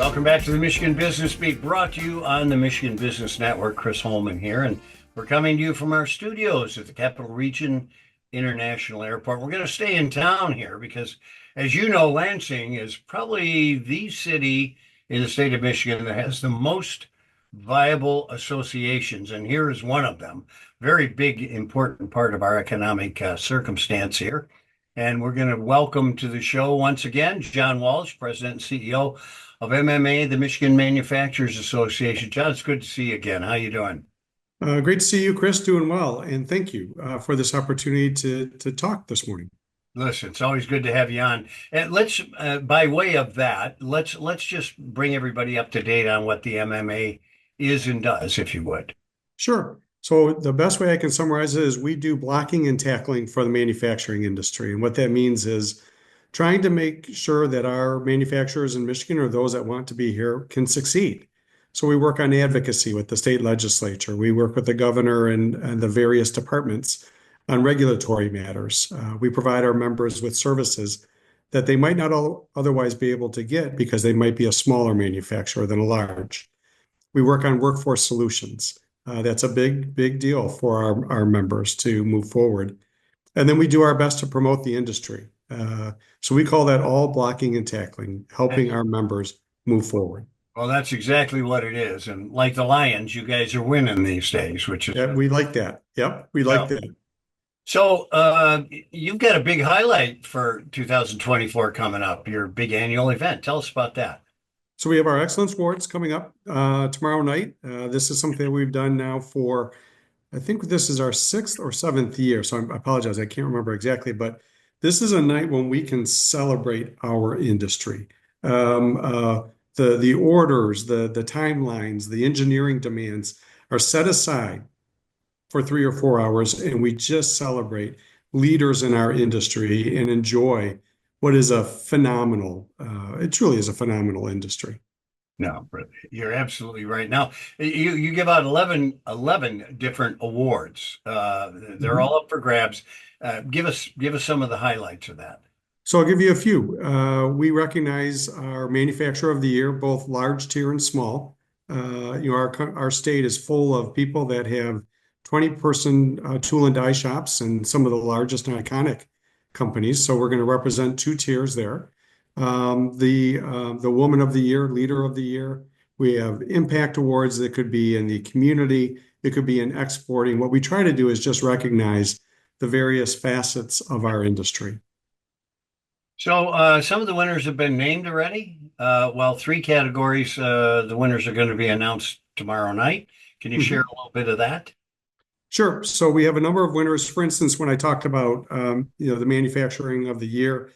Welcome back to the Michigan Business Beat, brought to you on the Michigan Business Network. Chris Holman here, and we're coming to you from our studios at the Capital Region International Airport. We're going to stay in town here because, as you know, Lansing is probably the city in the state of Michigan that has the most viable associations, and here is one of them. Very big, important part of our economic circumstance here. And we're going to welcome to the show once again John Walsh, President and CEO of MMA, the Michigan Manufacturers Association. John, it's good to see you again. How you doing? Great to see you, Chris. Doing well, and thank you for this opportunity to talk this morning. Listen, it's always good to have you on. And let's, by way of that, let's just bring everybody up to date on what the MMA is and does, if you would. Sure. So the best way I can summarize it is we do blocking and tackling for the manufacturing industry. And what that means is trying to make sure that our manufacturers in Michigan or those that want to be here can succeed. So we work on advocacy with the state legislature. We work with the governor and the various departments on regulatory matters. We provide our members with services that they might not otherwise be able to get because they might be a smaller manufacturer than a large. We work on workforce solutions. That's a big deal for our members to move forward. And then we do our best to promote the industry. So we call that all blocking and tackling, helping our members move forward. Well, that's exactly what it is. And like the Lions, you guys are winning these days, which is... Yeah, we like that. Yep, we like that. So you've got a big highlight for 2024 coming up, your big annual event. Tell us about that. So we have our Excellence Awards coming up tomorrow night. This is something that we've done now for, I think this is our 6th or 7th year. So I apologize, I can't remember exactly, but this is a night when we can celebrate our industry. The orders, the timelines, the engineering demands are set aside for 3 or 4 hours, and we just celebrate leaders in our industry and enjoy what is a phenomenal, it truly is a phenomenal industry. No, you're absolutely right. Now, you give out 11 different awards. They're all up for grabs. Give us some of the highlights of that. So I'll give you a few. We recognize our Manufacturer of the Year, both large tier and small. Our state is full of people that have 20-person tool and die shops and some of the largest and iconic companies. So we're going to represent 2 tiers there. The Woman of the Year, Leader of the Year. We have impact awards that could be in the community. It could be in exporting. What we try to do is just recognize the various facets of our industry. So some of the winners have been named already. Well, 3 categories, the winners are going to be announced tomorrow night. Can you share a little bit of that? Sure. So we have a number of winners. For instance, when I talked about the manufacturing of the year,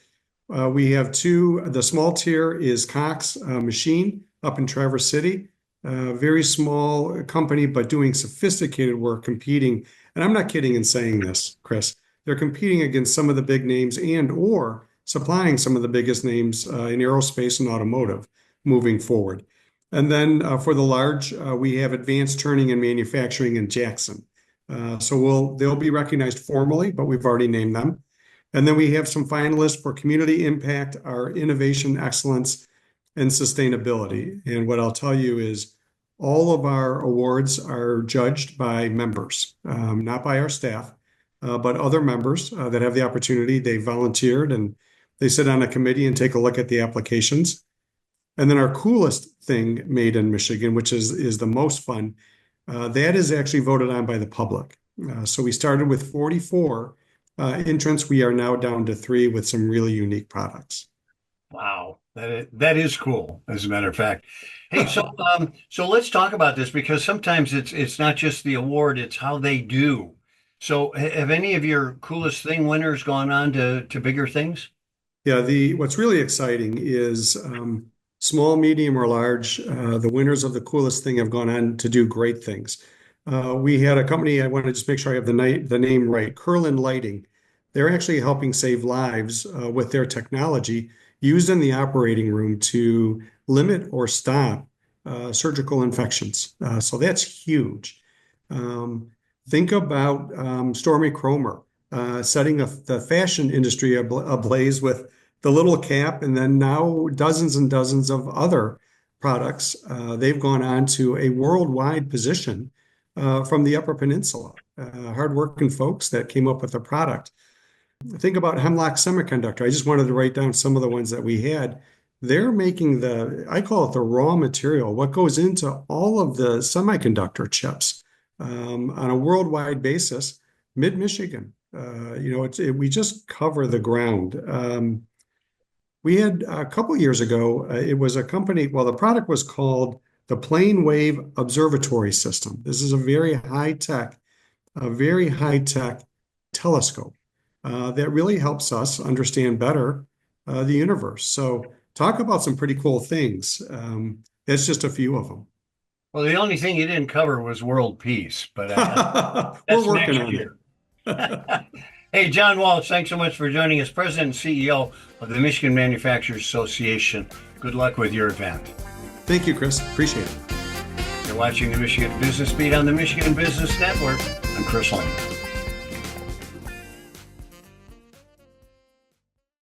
we have 2. The small tier is Cox Machine up in Traverse City. Very small company, but doing sophisticated work, competing. And I'm not kidding in saying this, Chris. They're competing against some of the big names or supplying some of the biggest names in aerospace and automotive moving forward. And then for the large, we have Advanced Turning and Manufacturing in Jackson. So they'll be recognized formally, but we've already named them. And then we have some finalists for community impact, our innovation, excellence, and sustainability. And what I'll tell you is all of our awards are judged by members, not by our staff, but other members that have the opportunity. They volunteered and they sit on a committee and take a look at the applications. And then our coolest thing made in Michigan, which is the most fun, that is actually voted on by the public. So we started with 44 entrants. We are now down to 3 with some really unique products. Wow, that is cool, as a matter of fact. Hey, so let's talk about this because sometimes it's not just the award, it's how they do. So have any of your coolest thing winners gone on to bigger things? Yeah, what's really exciting is small, medium, or large, the winners of the coolest thing have gone on to do great things. We had a company, I want to just make sure I have the name right, Curlin Lighting. They're actually helping save lives with their technology used in the operating room to limit or stop surgical infections. So that's huge. Think about Stormy Cromer setting the fashion industry ablaze with the little cap, and then now dozens and dozens of other products, they've gone on to a worldwide position from the Upper Peninsula. Hardworking folks that came up with a product. Think about Hemlock Semiconductor. I just wanted to write down some of the ones that we had. They're making I call it the raw material, what goes into all of the semiconductor chips on a worldwide basis, mid-Michigan. We just cover the ground. We had a couple years ago, it was a company, well, the product was called the Plane Wave Observatory System. This is a very high-tech telescope that really helps us understand better the universe. So talk about some pretty cool things. That's just a few of them. Well, the only thing you didn't cover was world peace, but We're working on it. Hey, John Walsh, thanks so much for joining us, President and CEO of the Michigan Manufacturers Association. Good luck with your event. Thank you, Chris. Appreciate it. You're watching the Michigan Business Beat on the Michigan Business Network. I'm Chris Holman.